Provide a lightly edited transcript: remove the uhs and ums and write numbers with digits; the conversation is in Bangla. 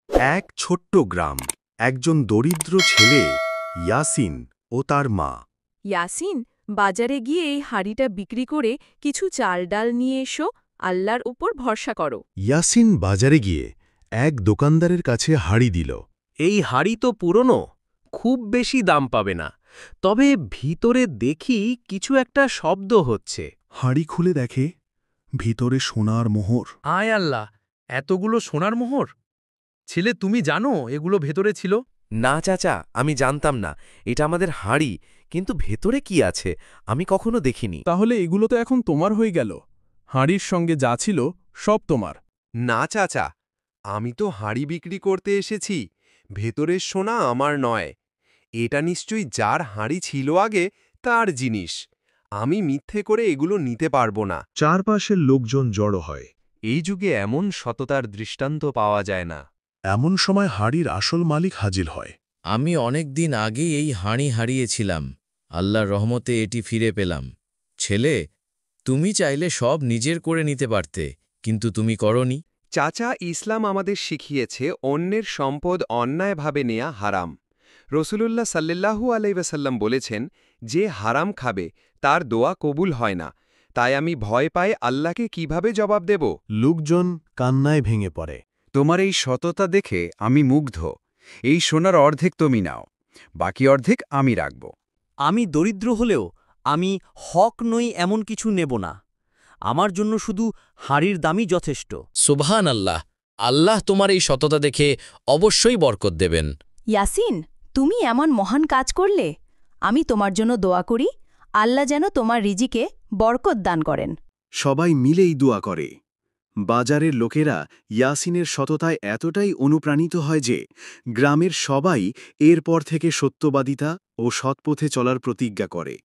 এক ছোট্ট গ্রাম, একজন দরিদ্র ছেলে ইয়াসিন ও তার মা। ইয়াসিন, বাজারে গিয়ে এই হাঁড়িটা বিক্রি করে কিছু চাল ডাল নিয়ে এসো, আল্লাহর উপর ভরসা করো। ইয়াসিন বাজারে গিয়ে এক দোকানদারের কাছে হাঁড়ি দিল। এই হাঁড়ি তো পুরনো, খুব বেশি দাম পাবে না, তবে ভিতরে দেখি কিছু একটা শব্দ হচ্ছে। হাঁড়ি খুলে দেখে ভিতরে সোনার মোহর। আয় আল্লাহ, এতগুলো সোনার মোহর! ছেলে, তুমি জানো এগুলো ভেতরে ছিল? না চাচা, আমি জানতাম না। এটা আমাদের হাঁড়ি, কিন্তু ভেতরে কি আছে আমি কখনো দেখিনি। তাহলে এগুলো তো এখন তোমার হয়ে গেল। হাঁড়ির সঙ্গে যা ছিল সব তোমার। না চাচা, আমি তো হাঁড়ি বিক্রি করতে এসেছি, ভেতরের সোনা আমার নয়। এটা নিশ্চয়ই যার হাঁড়ি ছিল আগে তার জিনিস। আমি মিথ্যে করে এগুলো নিতে পারবো না। চারপাশের লোকজন জড়ো হয়। এই যুগে এমন সততার দৃষ্টান্ত পাওয়া যায় না। এমন সময় হাঁড়ির আসল মালিক হাজির হয়। আমি অনেক দিন আগেই এই হাঁড়ি হারিয়েছিলাম, আল্লাহর রহমতে এটি ফিরে পেলাম। ছেলে, তুমি চাইলে সব নিজের করে নিতে পারতে, কিন্তু তুমি করনি। চাচা, ইসলাম আমাদের শিখিয়েছে অন্যের সম্পদ অন্যায়ভাবে নেয়া হারাম। রসুলুল্লাহ সাল্লাল্লাহু আলাইহি ওয়াসাল্লাম বলেছেন, যে হারাম খাবে তার দোয়া কবুল হয় না। তাই আমি ভয় পাই আল্লাহকে কিভাবে জবাব দেব। লোকজন কান্নায় ভেঙে পড়ে। তোমার এই সততা দেখে আমি মুগ্ধ। এই সোনার অর্ধেক তুমি নাও, বাকি অর্ধেক আমি রাখব। আমি দরিদ্র হলেও আমি হক নই এমন কিছু নেব না। আমার জন্য শুধু হাঁড়ির দামই যথেষ্ট। সুবহান আল্লাহ, আল্লাহ তোমার এই সততা দেখে অবশ্যই বরকত দেবেন। ইয়াসিন, তুমি এমন মহান কাজ করলে। আমি তোমার জন্য দোয়া করি, আল্লাহ যেন তোমার রিজিকে বরকত দান করেন। সবাই মিলেই দোয়া করে। বাজারের লোকেরা ইয়াসিনের সততায় এতটাই অনুপ্রাণিত হয় যে গ্রামের সবাই এরপর থেকে সত্যবাদিতা ও সৎপথে চলার প্রতিজ্ঞা করে।